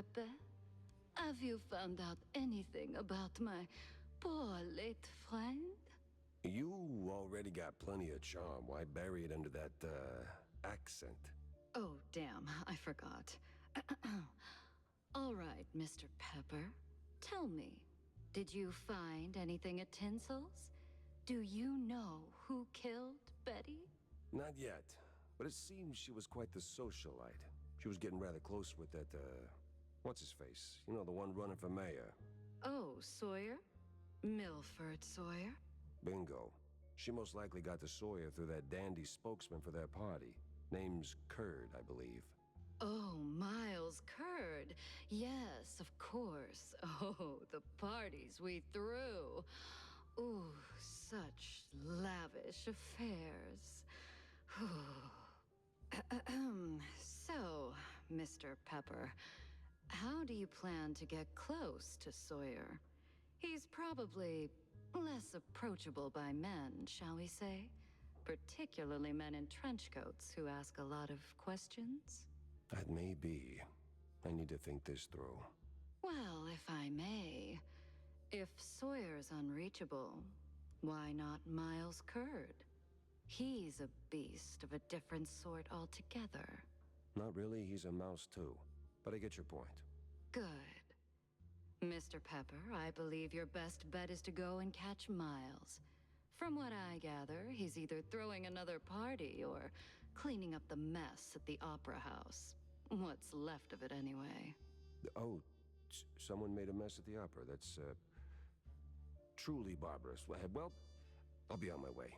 Pepe? Have you found out anything about my poor late friend? You already got plenty of charm. Why bury it under that, accent? Oh, damn, I forgot. All right, Mr. Pepper. Tell me, did you find anything at Tinsel's? Do you know who killed Betty? Not yet, but it seems she was quite the socialite. She was getting rather close with that, what's-his-face? You know, the one running for mayor. Oh, Sawyer? Milford Sawyer? Bingo. She most likely got to Sawyer through that dandy spokesman for their party. Name's Curd, I believe. Oh, Miles Curd. Yes, of course. Oh, the parties we threw. Ooh, such lavish affairs. So, Mr. Pepper, how do you plan to get close to Sawyer? He's probably less approachable by men, shall we say? Particularly men in trench coats who ask a lot of questions. That may be. I need to think this through. Well, if I may, if Sawyer's unreachable, why not Miles Curd? He's a beast of a different sort altogether. Not really, he's a mouse too. But I get your point. Good. Mr. Pepper, I believe your best bet is to go and catch Miles. From what I gather, he's either throwing another party or cleaning up the mess at the Opera House. What's left of it, anyway. Oh, someone made a mess at the opera. That's, truly barbarous. Well, I'll be on my way.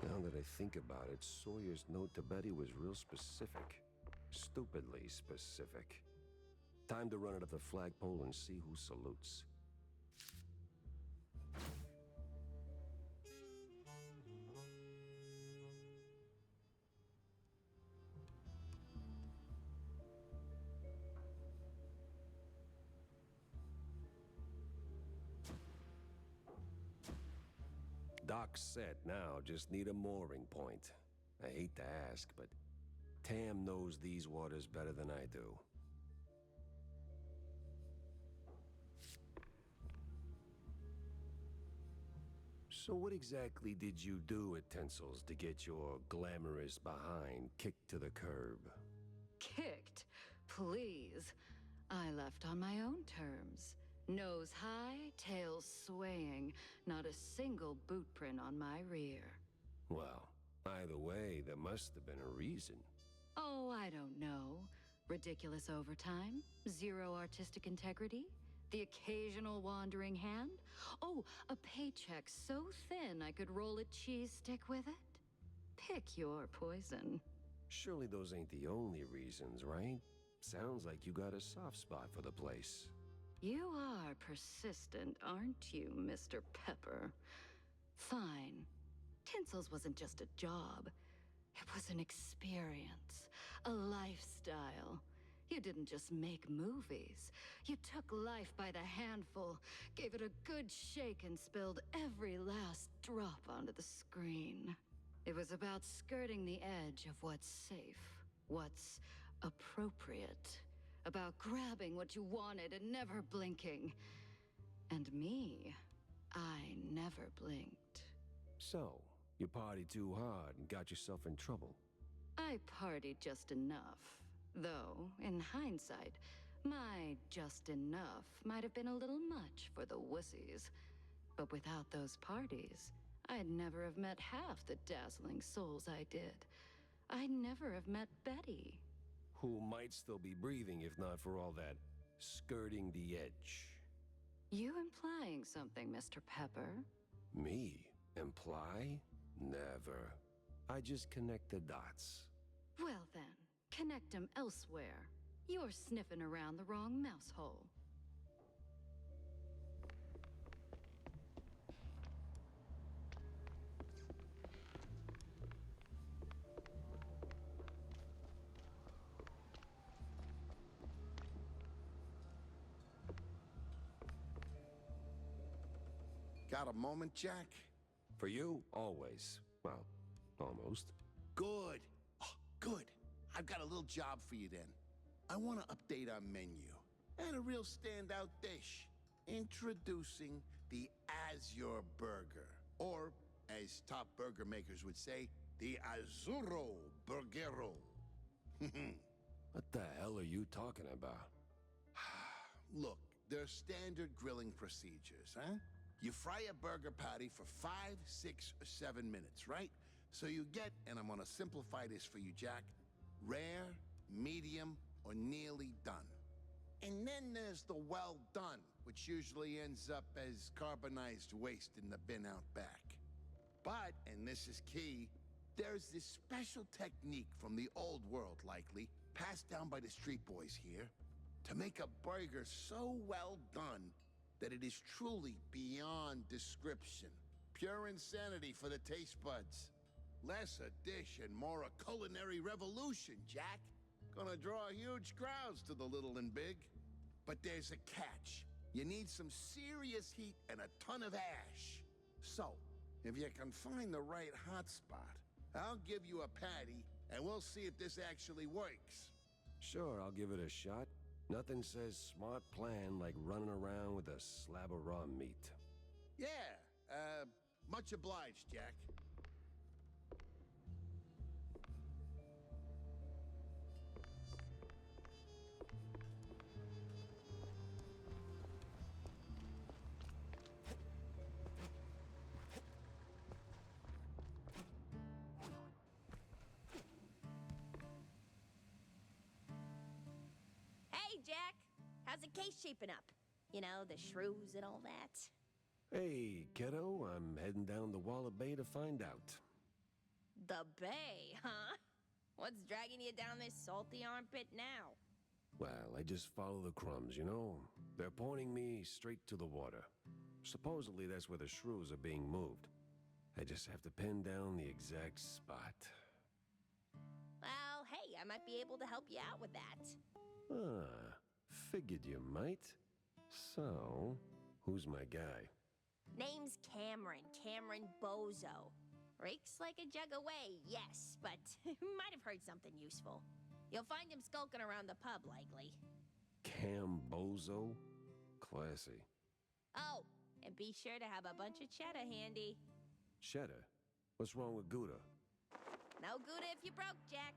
Now that I think about it, Sawyer's note to Betty was real specific. Stupidly specific. Time to run it up the flagpole and see who salutes. Dock's set now, just need a mooring point. I hate to ask, but Tam knows these waters better than I do. So what exactly did you do at Tinsel's to get your glamorous behind kicked to the curb? Kicked? Please. I left on my own terms. Nose high, tail swaying, not a single boot print on my rear. Well, either way, there must have been a reason. Oh, I don't know. Ridiculous overtime? Zero artistic integrity? The occasional wandering hand? Oh, a paycheck so thin I could roll a cheese stick with it? Pick your poison. Surely those ain't the only reasons, right? Sounds like you got a soft spot for the place. You are persistent, aren't you, Mr. Pepper? Fine. Tinsel's wasn't just a job. It was an experience, a lifestyle. You didn't just make movies. You took life by the handful, gave it a good shake, and spilled every last drop onto the screen. It was about skirting the edge of what's safe, what's appropriate, about grabbing what you wanted and never blinking. And me, I never blinked. So, you partied too hard and got yourself in trouble. I partied just enough. Though, in hindsight, my just enough might have been a little much for the wussies. But without those parties, I'd never have met half the dazzling souls I did. I'd never have met Betty. Who might still be breathing if not for all that skirting the edge. You implying something, Mr. Pepper? Me? Imply? Never. I just connect the dots. Well then, connect them elsewhere. You're sniffing around the wrong mouse hole. Got a moment, Jack? For you, always. Well, almost. Good. Oh, good. I've got a little job for you then. I want to update our menu. And a real standout dish. Introducing the Azure Burger. Or, as top burger makers would say, the Azzurro Burgero. What the hell are you talking about? Look, there are standard grilling procedures, huh? You fry a burger patty for 5, 6, or 7 minutes, right? So you get, and I'm gonna simplify this for you, Jack, rare, medium, or nearly done. And then there's the well done, which usually ends up as carbonized waste in the bin out back. But, and this is key, there's this special technique from the old world, likely, passed down by the street boys here, to make a burger so well done that it is truly beyond description. Pure insanity for the taste buds. Less a dish and more a culinary revolution, Jack. Gonna draw huge crowds to the little and big. But there's a catch. You need some serious heat and a ton of ash. So, if you can find the right hot spot, I'll give you a patty, and we'll see if this actually works. Sure, I'll give it a shot. Nothing says smart plan like running around with a slab of raw meat. Yeah, much obliged, Jack. Hey, Jack. How's the case shaping up? You know, the shrews and all that. Hey, kiddo, I'm heading down the Walla Bay to find out. The bay, huh? What's dragging you down this salty armpit now? Well, I just follow the crumbs, you know? They're pointing me straight to the water. Supposedly that's where the shrews are being moved. I just have to pin down the exact spot. Well, hey, I might be able to help you out with that. Ah, figured you might. So, who's my guy? Name's Cameron Bozo. Rakes like a jug away, yes, but might have heard something useful. You'll find him skulking around the pub, likely. Cambozo? Classy. Oh, and be sure to have a bunch of cheddar handy. Cheddar? What's wrong with Gouda? No Gouda if you broke, Jack.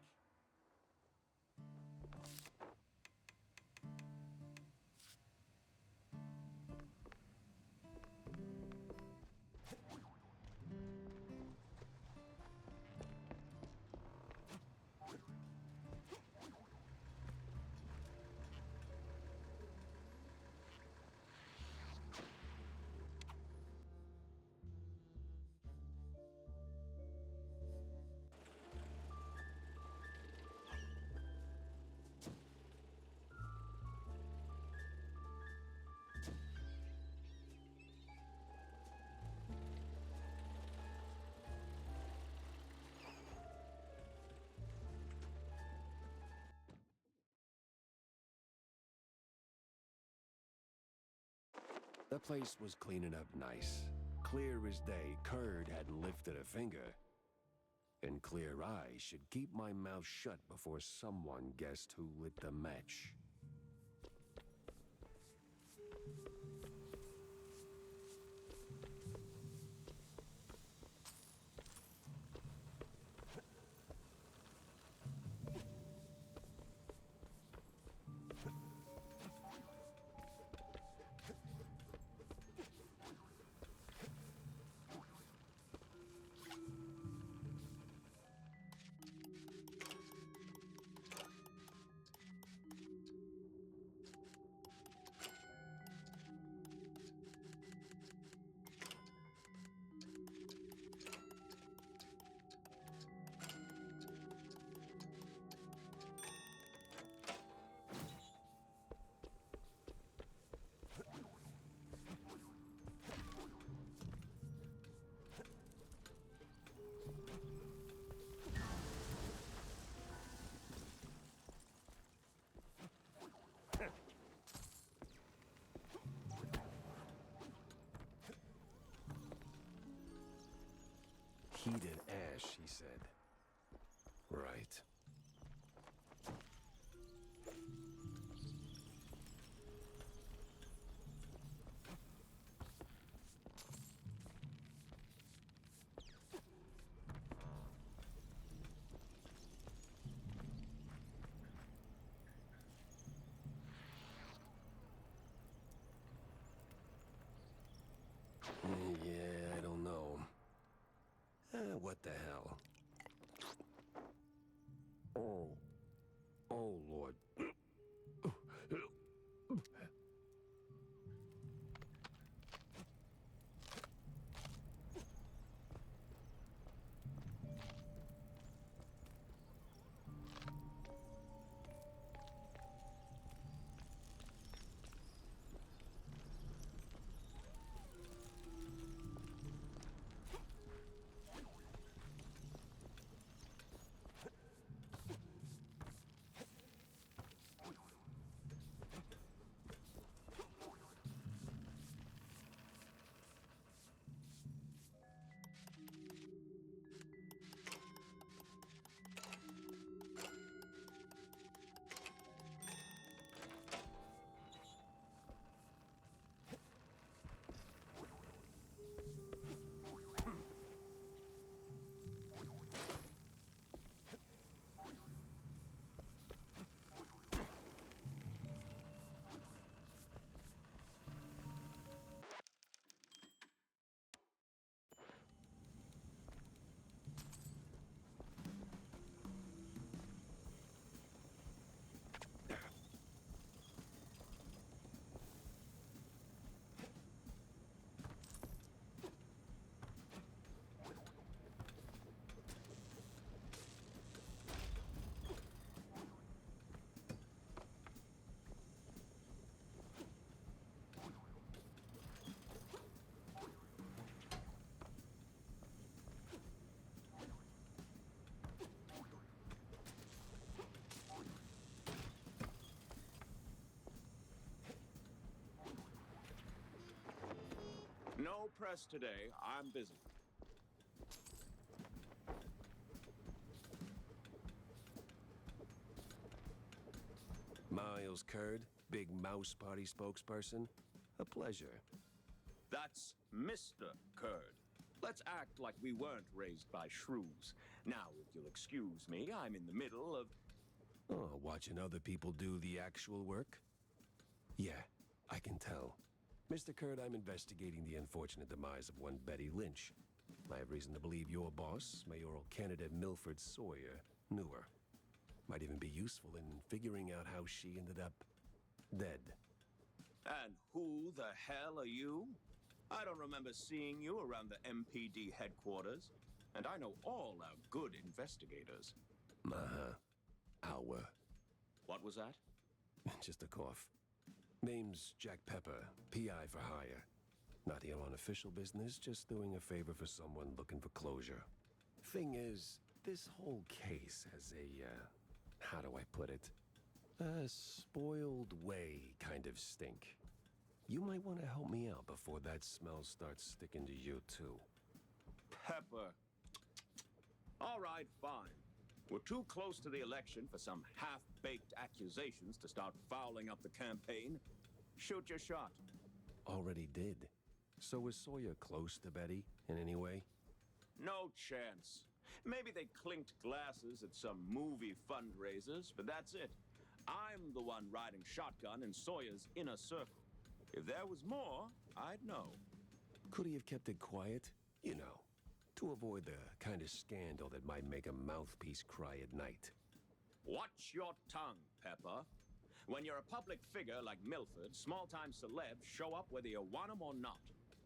The place was cleaning up nice. Clear as day, Curd hadn't lifted a finger. And clear eyes should keep my mouth shut before someone guessed who lit the match. Heated ash, he said. Right. What the hell? Oh. Oh, Lord. No press today. I'm busy. Miles Curd, big Mouse Party spokesperson. A pleasure. That's Mr. Curd. Let's act like we weren't raised by shrews. Now, if you'll excuse me, I'm in the middle of... Oh, watching other people do the actual work? Yeah, I can tell. Mr. Curd, I'm investigating the unfortunate demise of one Betty Lynch. I have reason to believe your boss, mayoral candidate Milford Sawyer, knew her. Might even be useful in figuring out how she ended up dead. And who the hell are you? I don't remember seeing you around the MPD headquarters. And I know all our good investigators. Uh-huh. Our. What was that? Just a cough. Name's Jack Pepper, P.I. for hire. Not here on official business, just doing a favor for someone looking for closure. Thing is, this whole case has a, how do I put it? A spoiled way kind of stink. You might want to help me out before that smell starts sticking to you, too. Pepper. All right, fine. We're too close to the election for some half-baked accusations to start fouling up the campaign. Shoot your shot. Already did. So was Sawyer close to Betty in any way? No chance. Maybe they clinked glasses at some movie fundraisers, but that's it. I'm the one riding shotgun in Sawyer's inner circle. If there was more, I'd know. Could he have kept it quiet? You know, to avoid the kind of scandal that might make a mouthpiece cry at night. Watch your tongue, Pepper. When you're a public figure like Milford, small-time celebs show up whether you want them or not,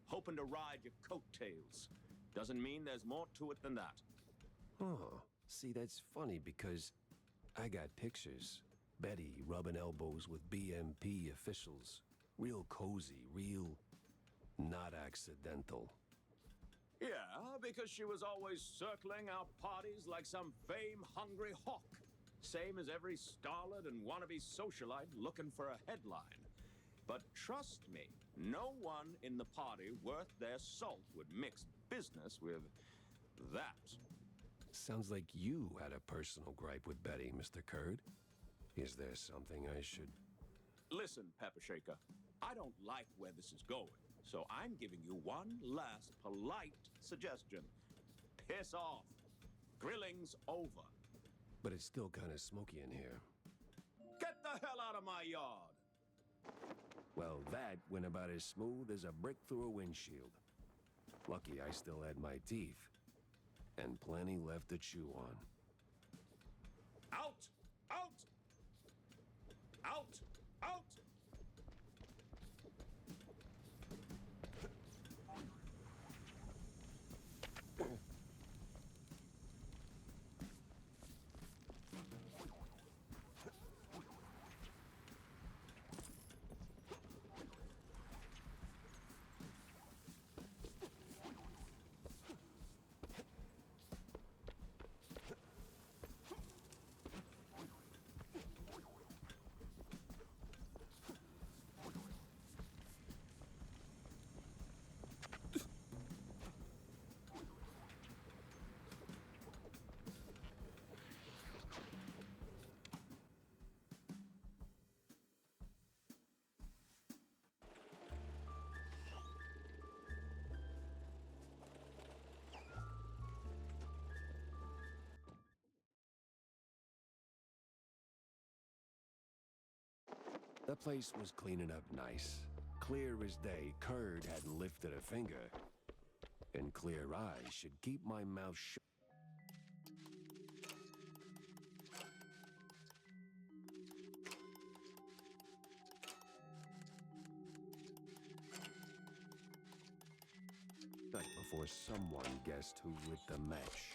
hoping to ride your coattails. Doesn't mean there's more to it than that. Oh, see, that's funny because I got pictures. Betty rubbing elbows with BMP officials. Real cozy, real not accidental. Yeah, because she was always circling our parties like some fame-hungry hawk. Same as every starlet and wannabe socialite looking for a headline. But trust me, no one in the party worth their salt would mix business with that. Sounds like you had a personal gripe with Betty, Mr. Curd. Is there something I should... Listen, Pepper Shaker, I don't like where this is going, so I'm giving you one last polite suggestion. Piss off. Grilling's over. But it's still kind of smoky in here. Get the hell out of my yard! Well, that went about as smooth as a brick through a windshield. Lucky I still had my teeth. and plenty left to chew on. Out! Out! Out! Out! The place was cleaning up nice. Clear as day, Curd hadn't lifted a finger. And clear eyes should keep my mouth shut. Before someone guessed who lit the match.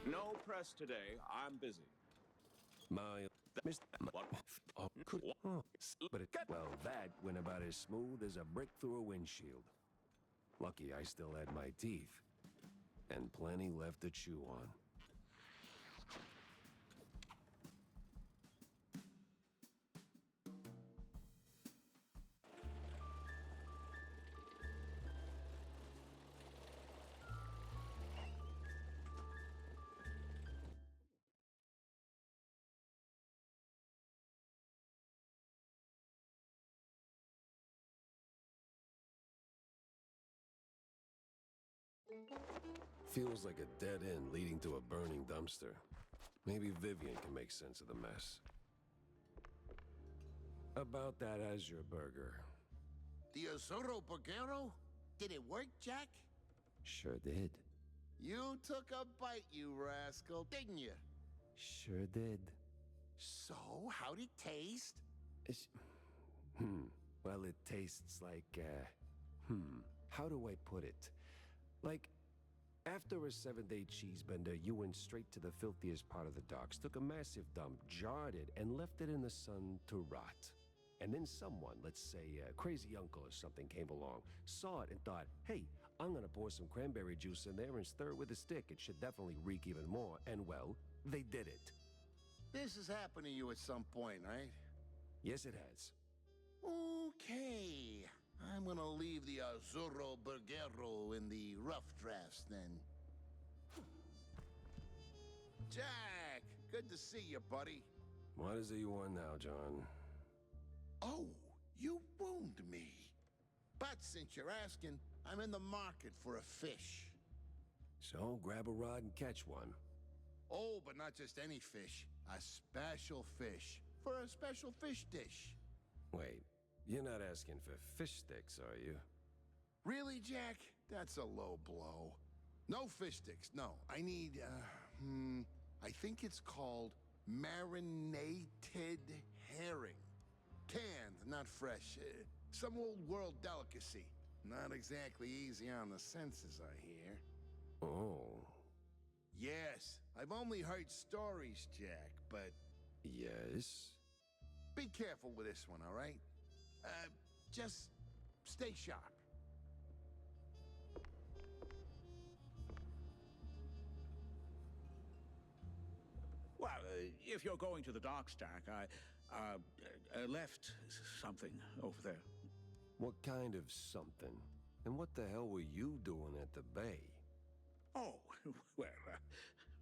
No press today. I'm busy. My Mr. What? Oh, could but it well that went about as smooth as a brick through a windshield. Lucky I still had my teeth, and plenty left to chew on. Feels like a dead end leading to a burning dumpster. Maybe Vivian can make sense of the mess. About that Azure burger. The Azuro Burgero? Did it work, Jack? Sure did. You took a bite, you rascal, didn't you? Sure did. So, how'd it taste? It's, well, it tastes like, how do I put it? Like, after a 7-day cheese bender, you went straight to the filthiest part of the docks, took a massive dump, jarred it, and left it in the sun to rot. And then someone, let's say a crazy uncle or something, came along, saw it, and thought, hey, I'm gonna pour some cranberry juice in there and stir it with a stick. It should definitely reek even more. And well, they did it. This has happened to you at some point, right? Yes, it has. Okay. I'm gonna leave the Azuro Burgero in the rough drafts then. Jack, good to see you, buddy. What is it you want now, John? Oh, you wound me. But since you're asking, I'm in the market for a fish. So, grab a rod and catch one. Oh, but not just any fish. A special fish. For a special fish dish. Wait, you're not asking for fish sticks, are you? Really, Jack? That's a low blow. No fish sticks, no. I need, I think it's called marinated herring. Canned, not fresh. Some old world delicacy. Not exactly easy on the senses, I hear. Oh. Yes, I've only heard stories, Jack, but Yes? be careful with this one, all right? Just stay sharp. Well, if you're going to the docks, Jack, I left something over there. What kind of something? And what the hell were you doing at the bay? Oh, well,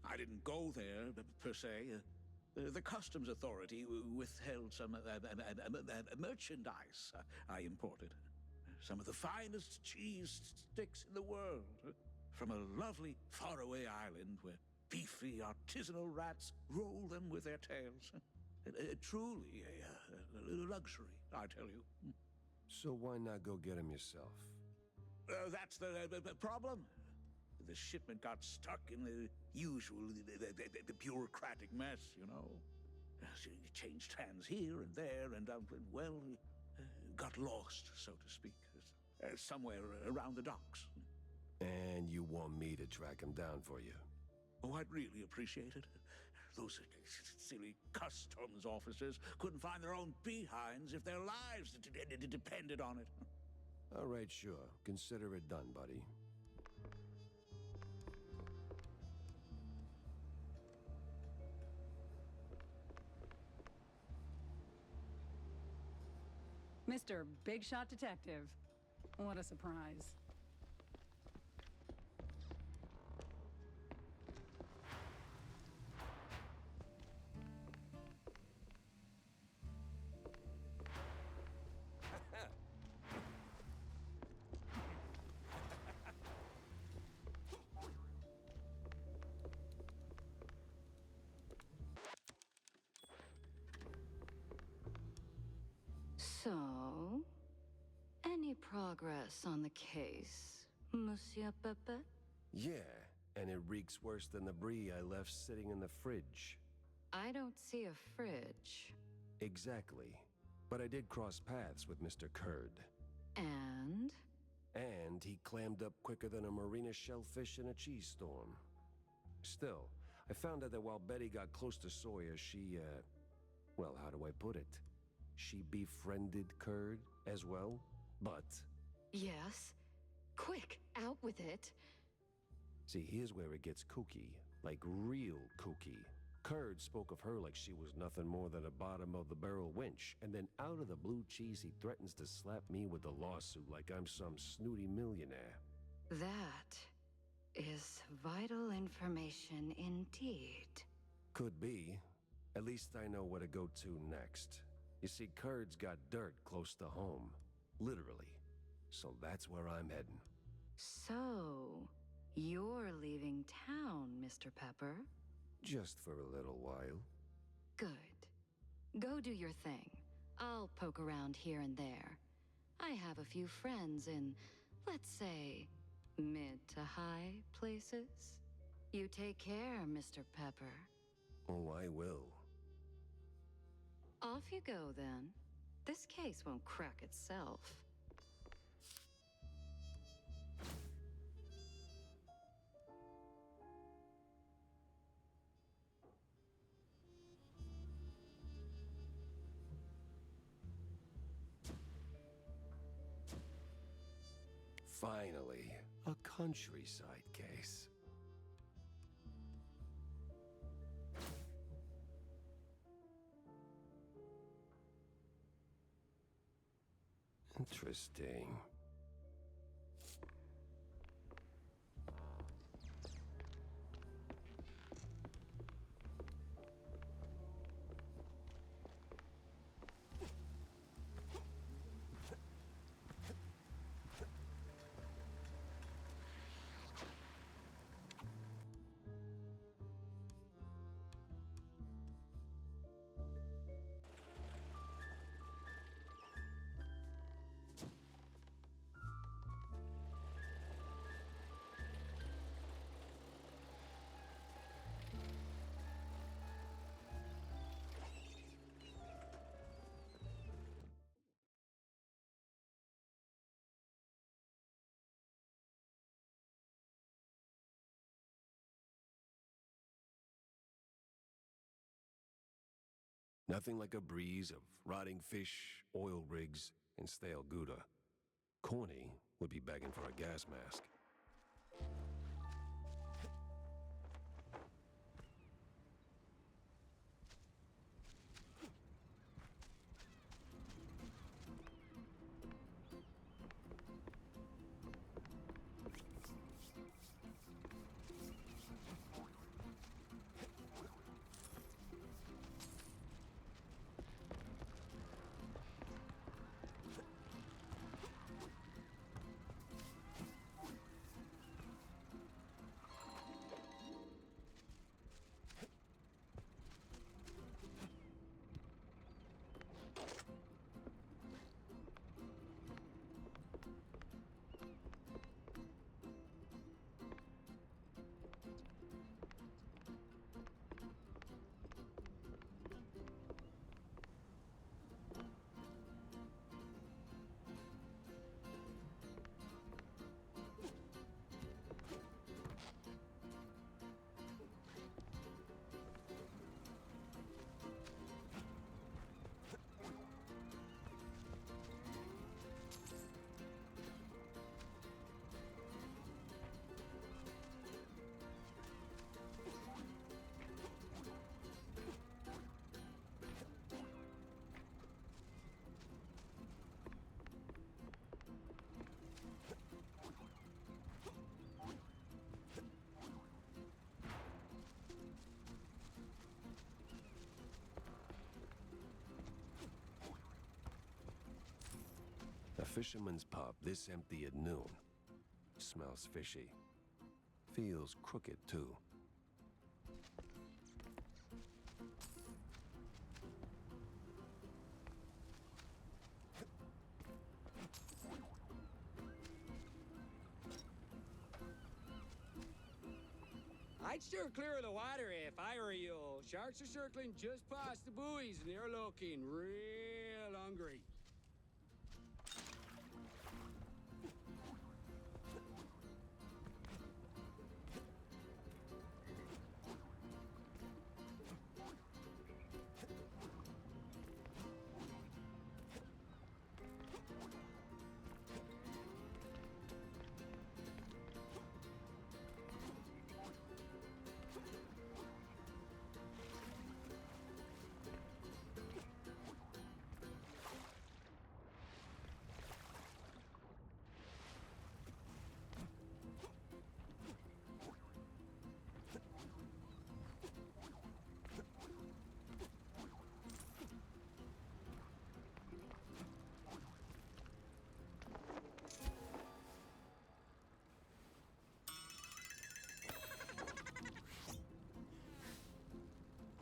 I didn't go there per se. The customs authority withheld some merchandise I imported. Some of the finest cheese sticks in the world. From a lovely faraway island where beefy artisanal rats roll them with their tails. Truly a luxury, I tell you. So why not go get him yourself? That's the problem. The shipment got stuck in the usual the bureaucratic mess, you know. So it changed hands here and there, and got lost, so to speak, somewhere around the docks. And you want me to track him down for you? Oh, I'd really appreciate it. Those silly customs officers couldn't find their own behinds if their lives depended on it. All right, sure. Consider it done, buddy. Mr. Big Shot Detective. What a surprise. So, any progress on the case, Monsieur Pepe? Yeah, and it reeks worse than the brie I left sitting in the fridge. I don't see a fridge. Exactly. But I did cross paths with Mr. Curd. And? And he clammed up quicker than a marina shellfish in a cheese storm. Still, I found out that while Betty got close to Sawyer, well, how do I put it? She befriended Curd as well, but... Yes? Quick, out with it. See, here's where it gets kooky. Like real kooky. Curd spoke of her like she was nothing more than a bottom-of-the-barrel winch, and then out of the blue cheese he threatens to slap me with a lawsuit like I'm some snooty millionaire. That is vital information indeed. Could be. At least I know where to go to next. You see, Curd's got dirt close to home. Literally. So that's where I'm heading. So, you're leaving town, Mr. Pepper? Just for a little while. Good. Go do your thing. I'll poke around here and there. I have a few friends in, let's say, mid to high places. You take care, Mr. Pepper. Oh, I will. Off you go, then. This case won't crack itself. Finally, a countryside case. Interesting. Nothing like a breeze of rotting fish, oil rigs, and stale Gouda. Corny would be begging for a gas mask. A fisherman's pub this empty at noon. Smells fishy. Feels crooked, too. I'd steer clear of the water if I were you. Sharks are circling just past the buoys and they're looking real hungry.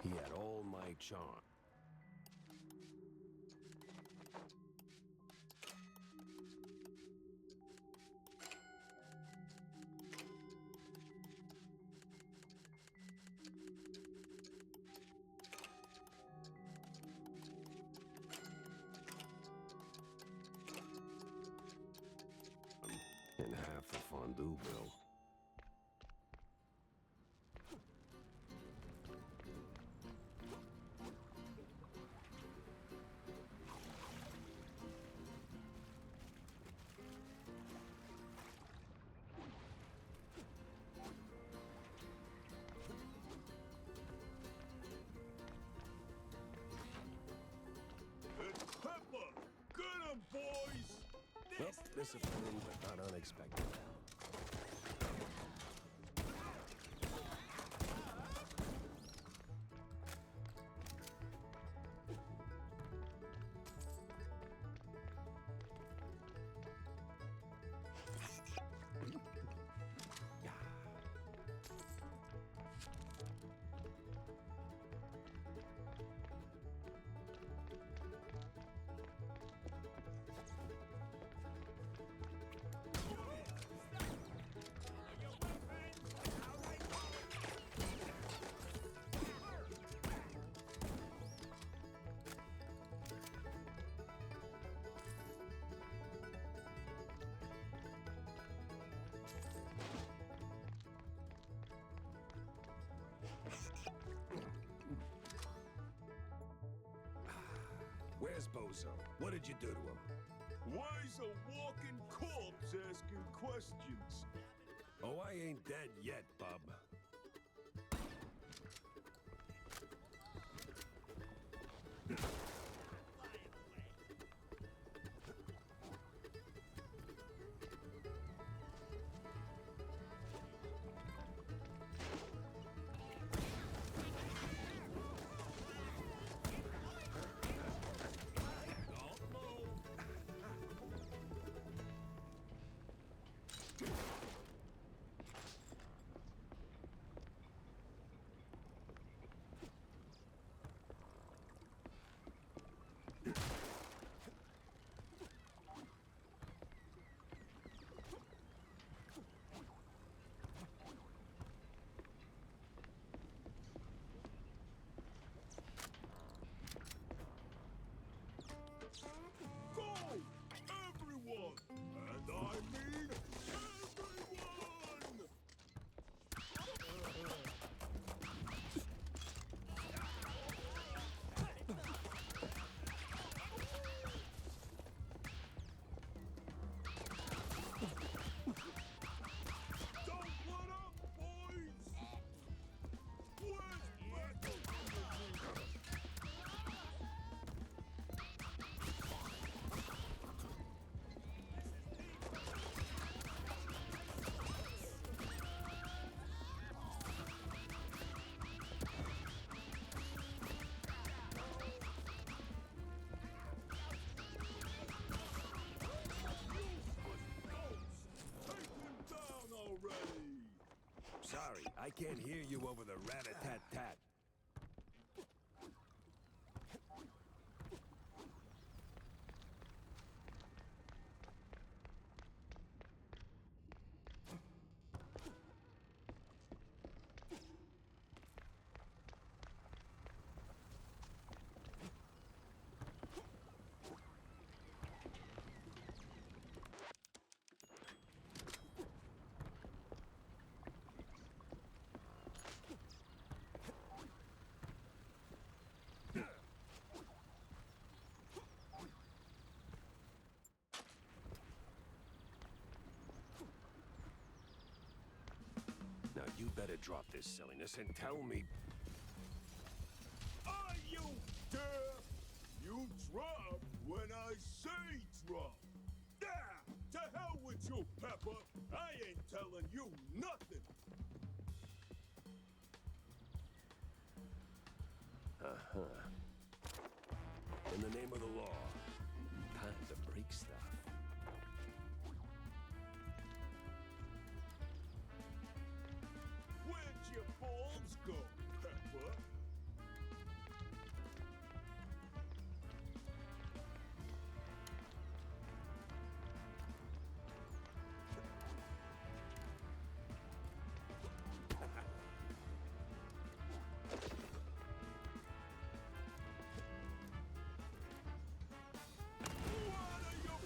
He had all my charm. And half the fondue bill. Pepper! Get 'em, boys! Well, disappointing, but not unexpected. bozo? What did you do to him? Why's a walking corpse asking questions? Oh, I ain't dead yet, bub. Go! Everyone! And I mean everyone! Don't let up, boys! Where's Michael? Take him down already! Sorry, I can't hear you over the rat-a-tat-tat. Now you better drop this silliness and tell me. Are you deaf? You drop when I say drop. Ah! To hell with you, Pepper! I ain't telling you nothing! In the name of the law, time to break stuff. Where'd your balls go, Pepper? What are you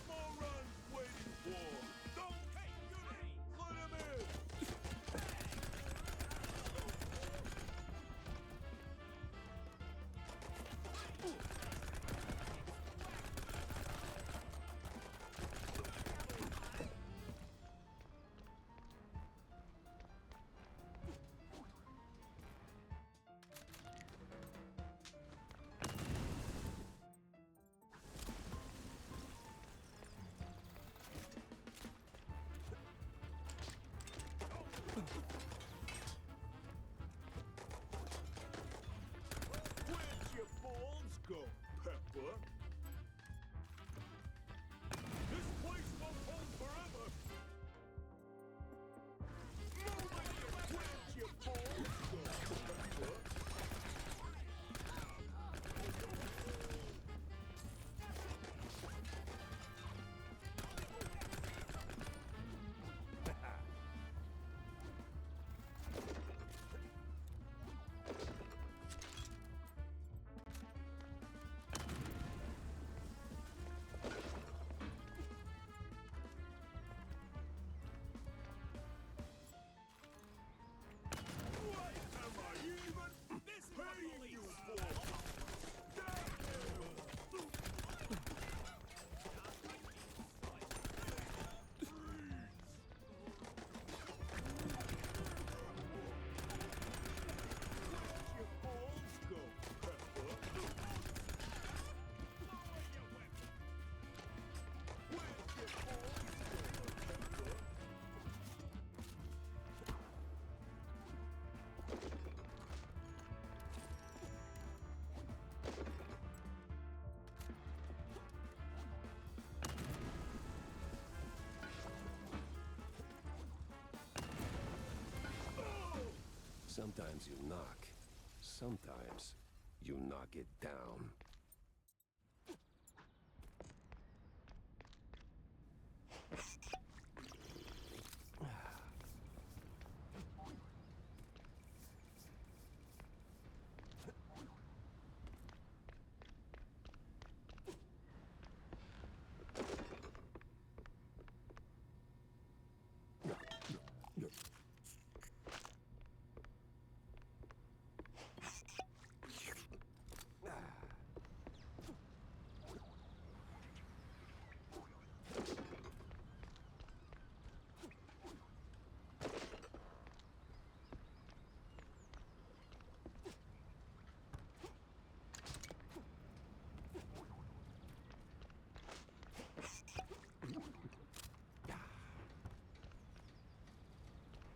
Sometimes you knock. Sometimes you knock it down.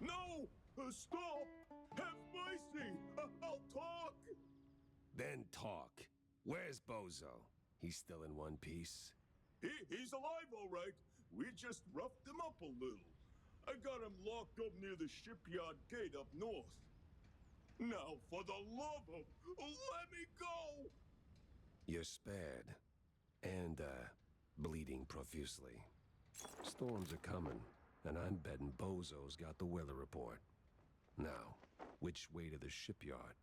No! Stop! Have mercy! I'll talk! Then talk. Where's Bozo? He's still in one piece? He's alive, all right. We just roughed him up a little. I got him locked up near the shipyard gate up north. Now, for the love of... let me go! You're spared. And, bleeding profusely. Storms are coming, and I'm betting Bozo's got the weather report. Now, which way to the shipyard?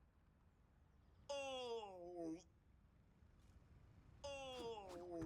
Oh! Oh!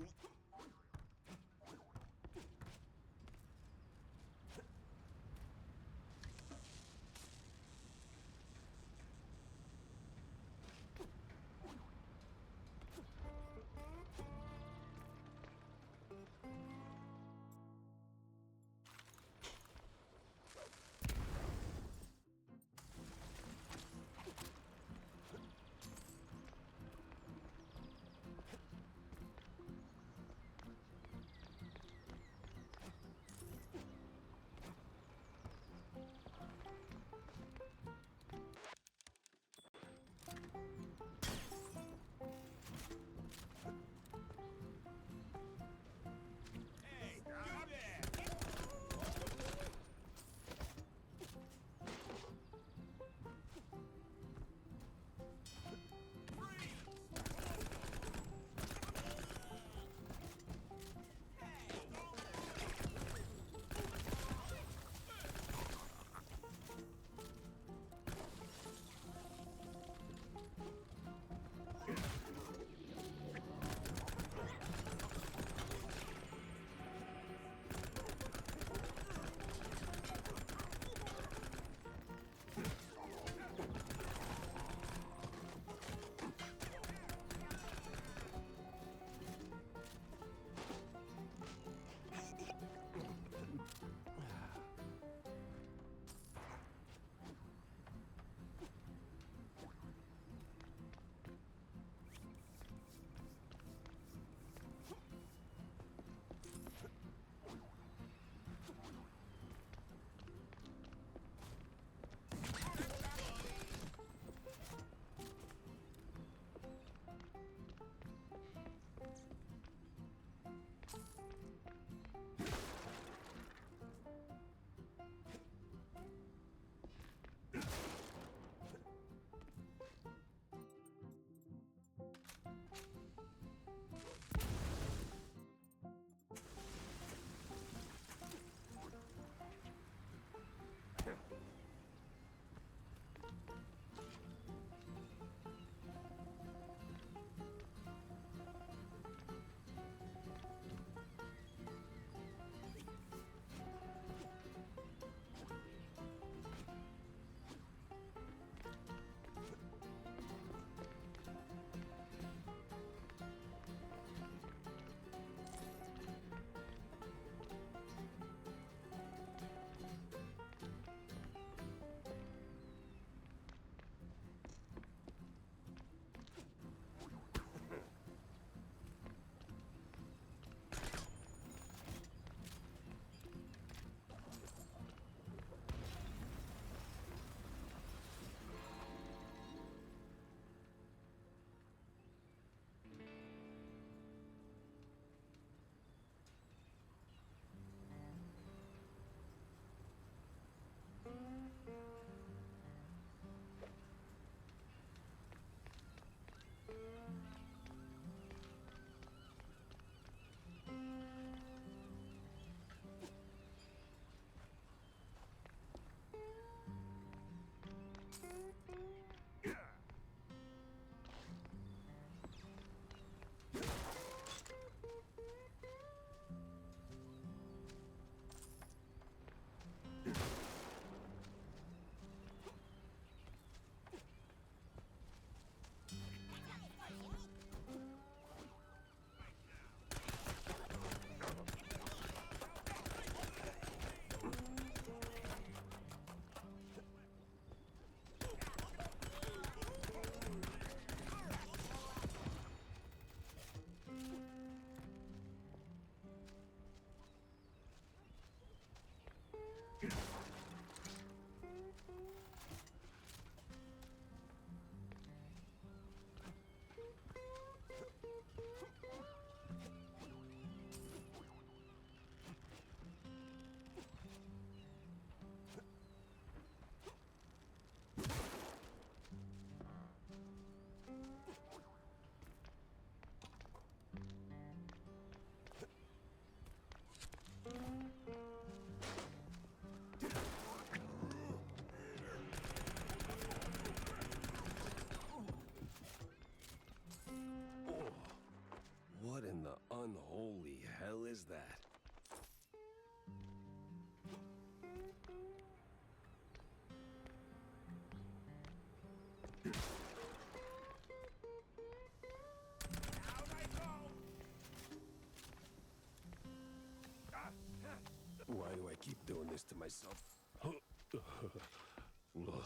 doing this to myself. Ugh.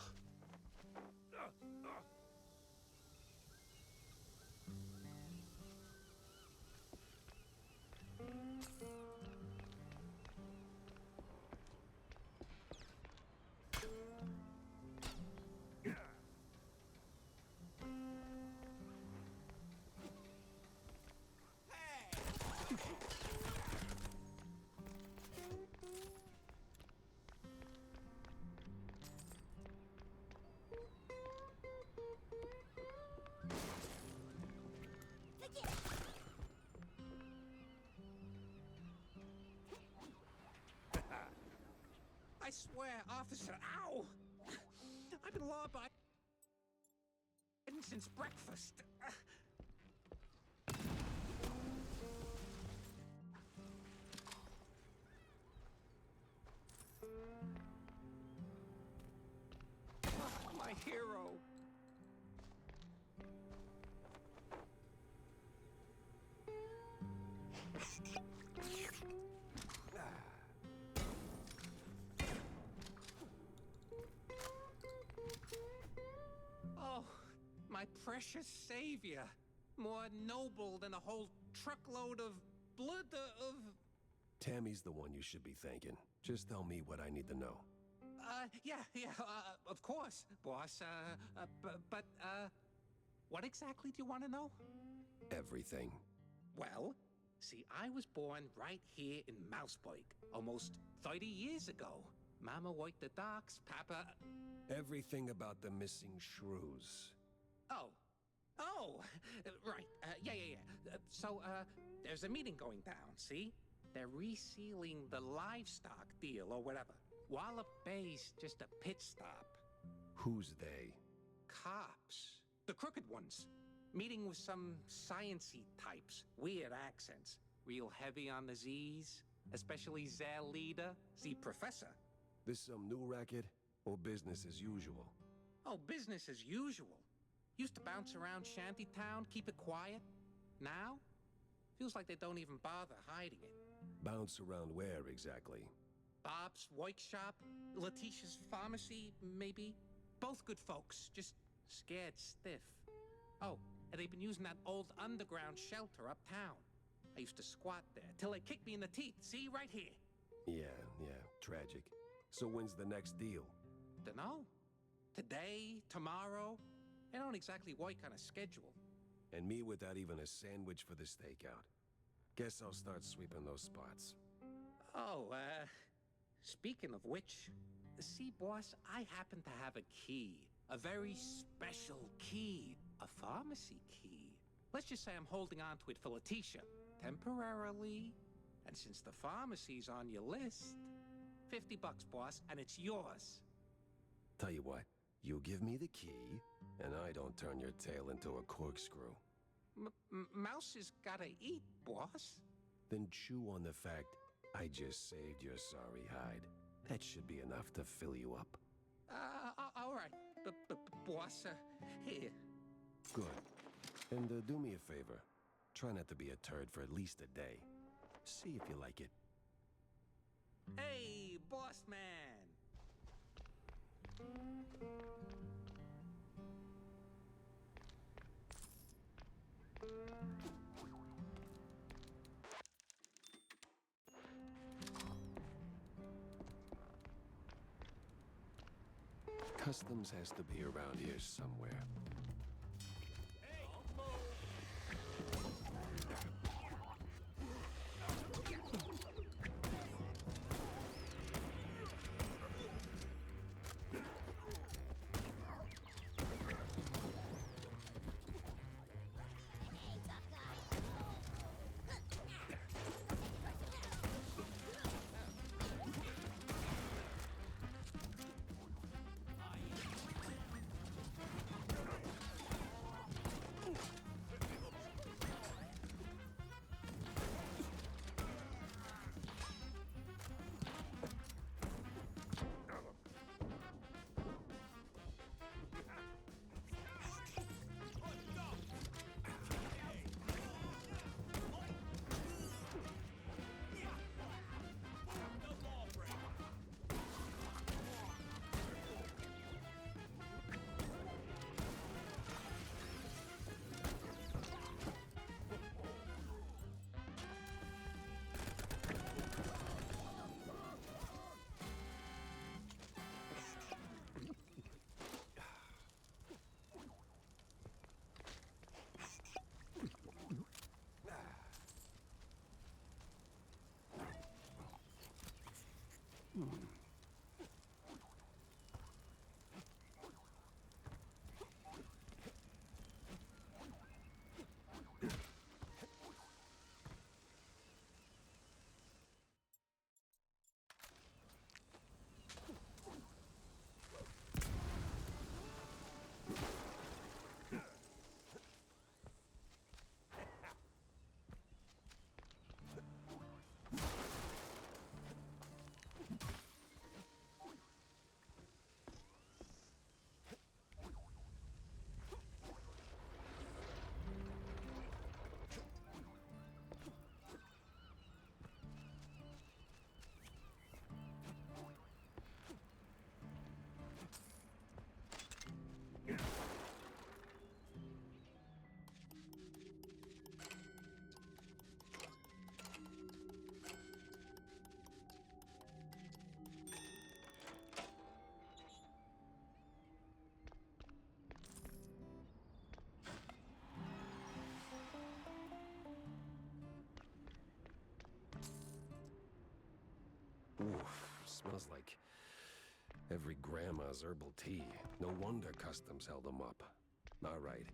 I swear, officer, ow! I've been law-abiding since breakfast. My hero. Oh, my precious savior. More noble than a whole truckload of blood of... Tammy's the one you should be thanking. Just tell me what I need to know. Of course, boss. What exactly do you want to know? Everything. Well, see, I was born right here in Mouseburg, almost 30 years ago. Mama worked the docks, Papa... Everything about the missing shrews. Oh, right. There's a meeting going down, see? They're resealing the livestock deal or whatever. Wallop Bay's just a pit stop. Who's they? Cops. The crooked ones. Meeting with some science-y types. Weird accents. Real heavy on the Z's. Especially their leader, the professor. This some new racket? Or business as usual? Oh, business as usual. Used to bounce around Shantytown, keep it quiet. Now? Feels like they don't even bother hiding it. Bounce around where exactly? Bob's workshop, Letitia's pharmacy, maybe. Both good folks, just scared stiff. Oh, and they've been using that old underground shelter uptown. I used to squat there till they kicked me in the teeth. See, right here. Yeah, tragic. So when's the next deal? Dunno. Today, tomorrow. They don't exactly work on a schedule. And me without even a sandwich for the stakeout. Guess I'll start sweeping those spots. Oh, speaking of which, see, boss, I happen to have a key. A very special key. A pharmacy key. Let's just say I'm holding on to it for Letitia. Temporarily. And since the pharmacy's on your list, $50, boss, and it's yours. Tell you what, you give me the key, and I don't turn your tail into a corkscrew. Mouse has gotta eat, boss. Then chew on the fact I just saved your sorry hide. That should be enough to fill you up. All right. Boss, here. Good. And do me a favor. Try not to be a turd for at least a day. See if you like it. Hey, boss man. Customs has to be around here somewhere. smells like every grandma's herbal tea. No wonder customs held him up. All right,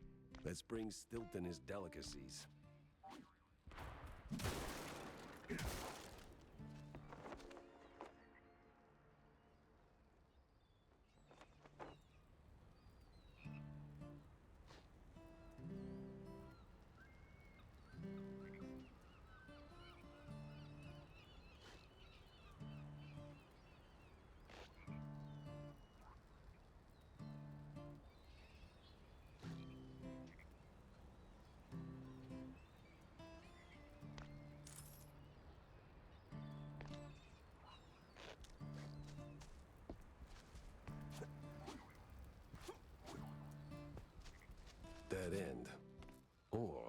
let's bring Stilton his delicacies. Dead end. Or...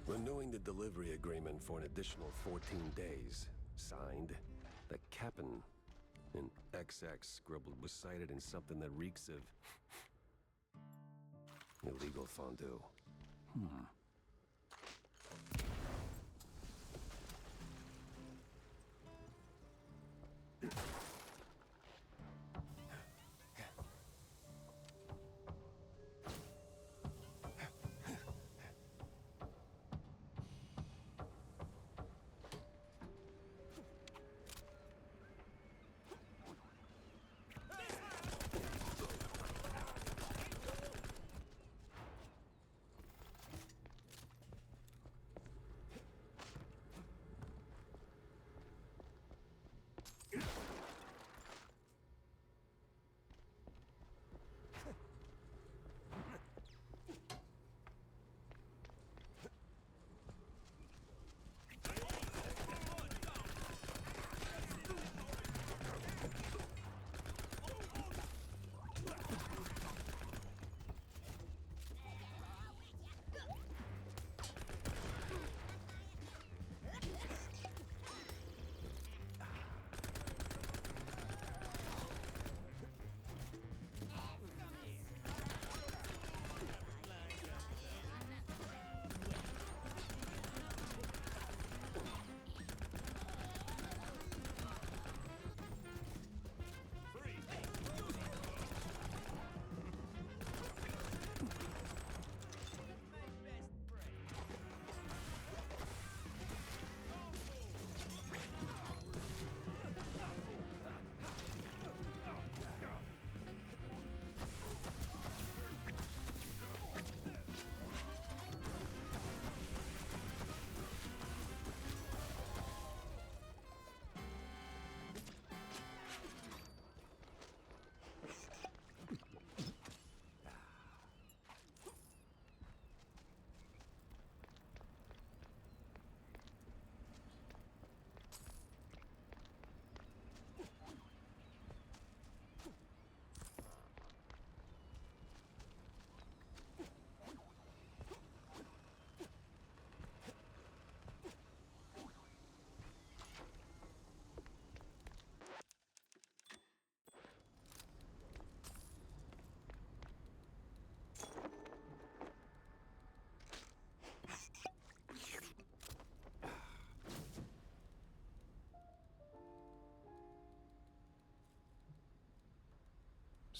Renewing the delivery agreement for an additional 14 days. Signed, the captain. An XX scribbled was cited in something that reeks of... illegal fondue.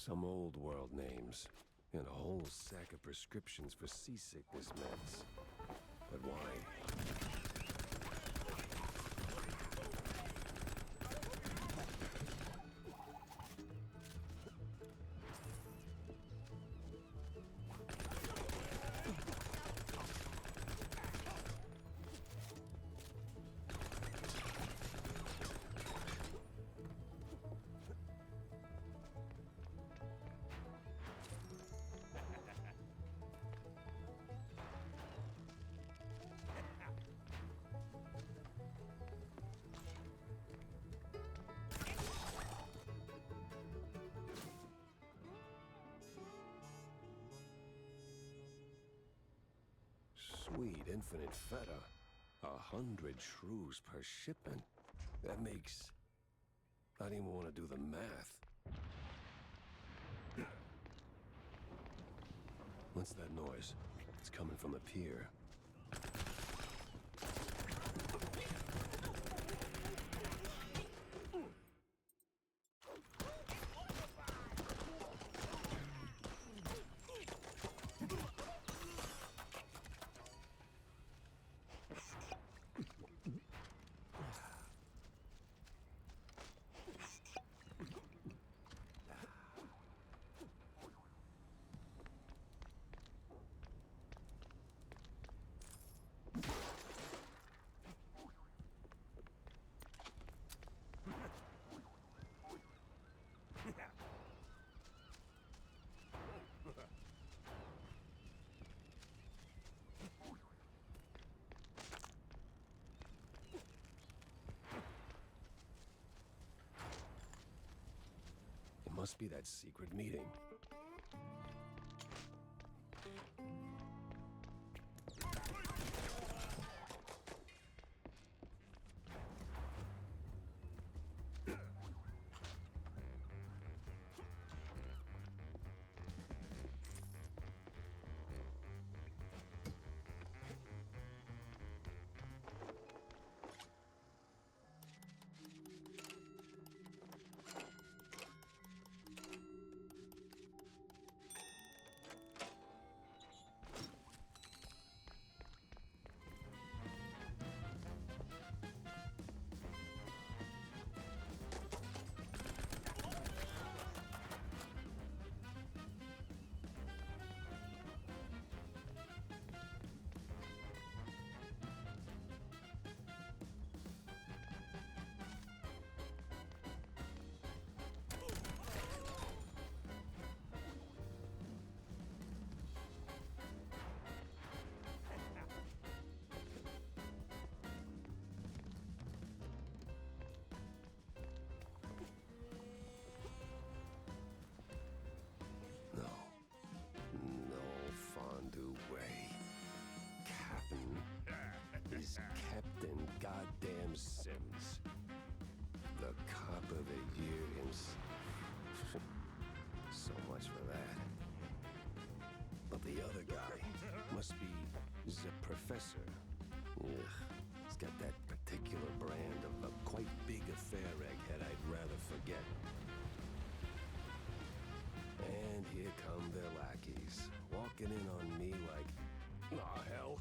Some old world names, and a whole sack of prescriptions for seasickness meds. But why? Sweet infinite feta. 100 shrews per shipment. That makes... I don't even want to do the math. What's that noise? It's coming from the pier. Must be that secret meeting. Captain Goddamn Sims. The cop of the year himself. So much for that. But the other guy must be the professor. Ugh, he's got that particular brand of a quite big affair egghead I'd rather forget. And here come their lackeys, walking in on me like, aw, hell.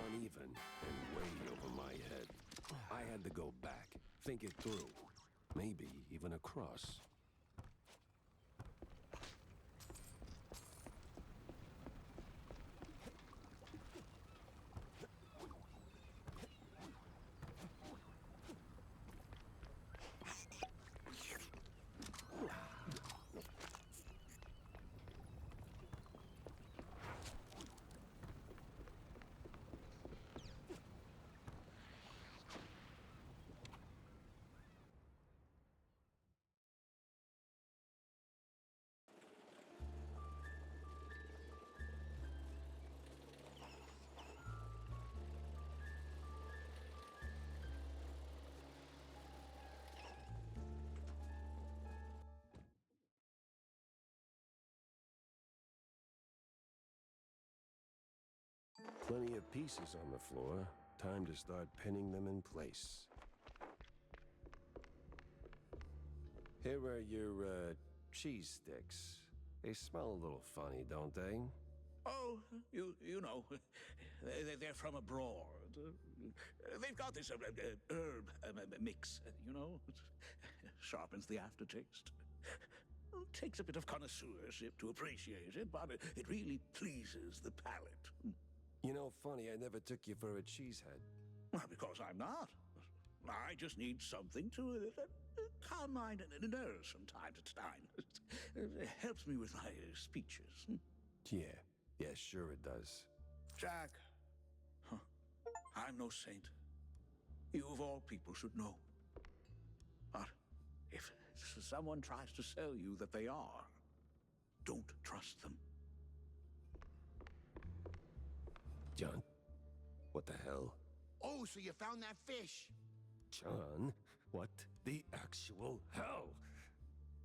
Uneven and way over my head. I had to go back, think it through. Maybe even a cross. Plenty of pieces on the floor. Time to start pinning them in place. Here are your, cheese sticks. They smell a little funny, don't they? Oh, you know, they're from abroad. They've got this herb mix, you know. Sharpens the aftertaste. Takes a bit of connoisseurship to appreciate it, but it really pleases the palate. You know, funny, I never took you for a cheesehead. Well, because I'm not. I just need something to calm my nerves from time to time. It helps me with my speeches. Yeah, sure it does. Jack, I'm no saint. You of all people should know. But if someone tries to sell you that they are, don't trust them. John, what the hell? Oh, so you found that fish? John, what the actual hell?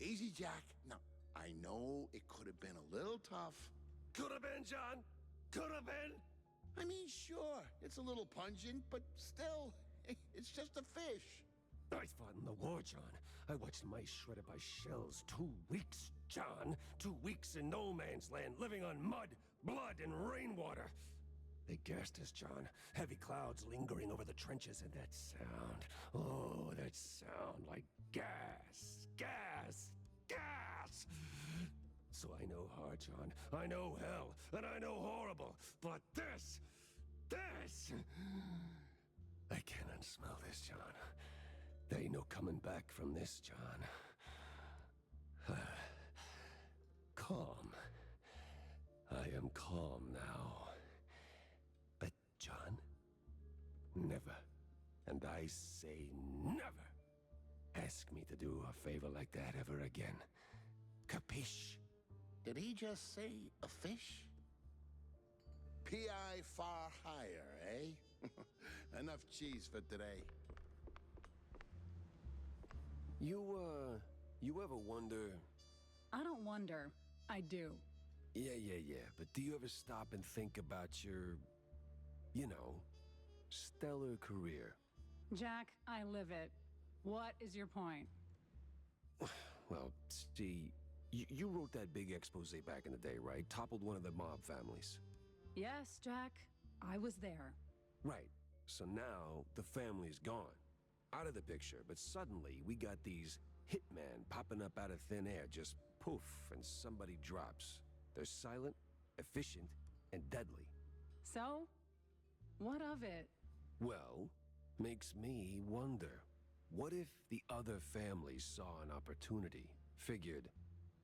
Easy, Jack. Now, I know it could have been a little tough. Could have been, John. Could have been. I mean, sure, it's a little pungent, but still, it's just a fish. I fought in the war, John. I watched mice shredded by shells. 2 weeks, John. 2 weeks in no man's land, living on mud, blood, and rainwater. They gassed us, John. Heavy clouds lingering over the trenches, and that sound. Oh, that sound like gas. Gas. Gas! So I know hard, John. I know hell, and I know horrible. But this... I cannot smell this, John. There ain't no coming back from this, John. Calm. I am calm now. But, John, never, and I say never, ask me to do a favor like that ever again. Capiche? Did he just say a fish? P.I. far higher, eh? Enough cheese for today. You ever wonder... I don't wonder. I do. Yeah. But do you ever stop and think about your, you know, stellar career? Jack, I live it. What is your point? Well, see, you wrote that big expose back in the day, right? Toppled one of the mob families. Yes, Jack. I was there. Right. So now the family's gone. Out of the picture, but suddenly we got these hitmen popping up out of thin air, just poof, and somebody drops. They're silent, efficient, and deadly. So? What of it? Well, makes me wonder. What if the other families saw an opportunity, figured,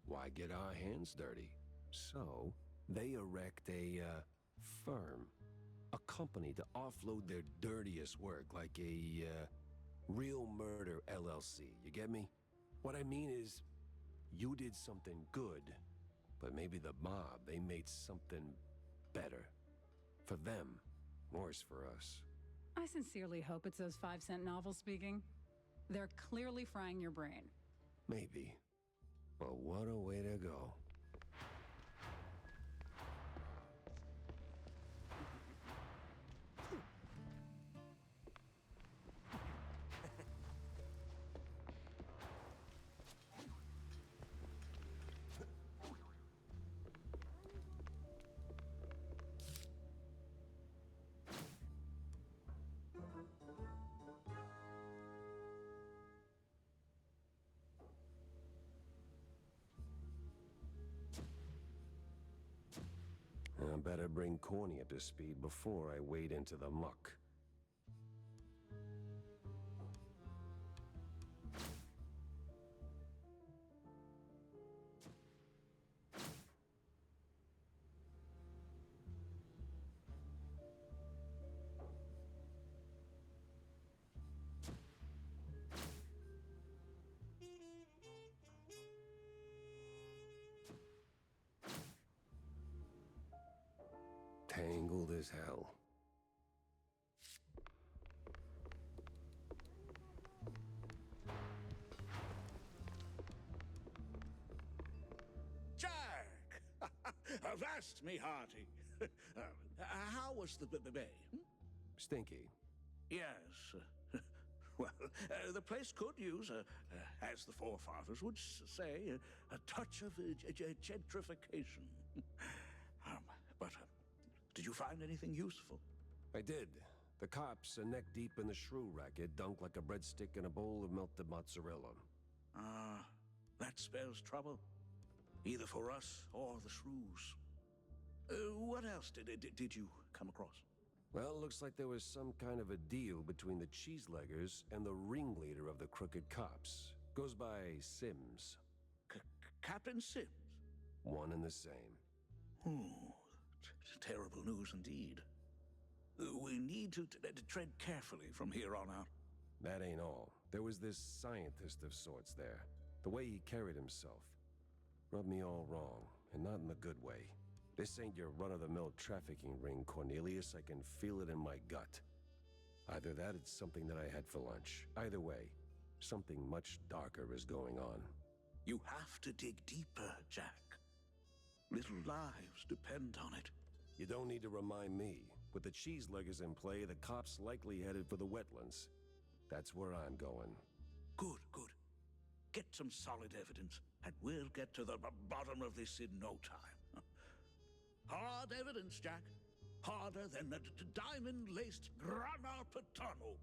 why get our hands dirty? So, they erect a, firm. A company to offload their dirtiest work, like a, Real Murder LLC. You get me? What I mean is, you did something good, but maybe the mob, they made something better. For them, worse for us. I sincerely hope it's those 5-cent novels speaking. They're clearly frying your brain. Maybe. But what a way to go. Better bring Corny up to speed before I wade into the muck. Tangled as hell. Jack! Avast me hearty. How was the bay? Stinky. Yes. Well, the place could use, as the forefathers would say, a touch of gentrification. But did you find anything useful? I did. The cops are neck deep in the shrew racket, dunked like a breadstick in a bowl of melted mozzarella. Ah, that spells trouble. Either for us or the shrews. What else did you come across? Well, looks like there was some kind of a deal between the cheeseleggers and the ringleader of the crooked cops. Goes by Sims. Captain Sims? One and the same. Terrible news indeed. We need to tread carefully from here on out. That ain't all. There was this scientist of sorts there. The way he carried himself rubbed me all wrong, and not in the good way. This ain't your run-of-the-mill trafficking ring, Cornelius. I can feel it in my gut. Either that, it's something that I had for lunch. Either way, something much darker is going on. You have to dig deeper, Jack. Little lives depend on it. You don't need to remind me. With the cheeseleggers in play, the cops likely headed for the wetlands. That's where I'm going. Good, good. Get some solid evidence, and we'll get to the bottom of this in no time. Hard evidence, Jack. Harder than a diamond-laced grana padano.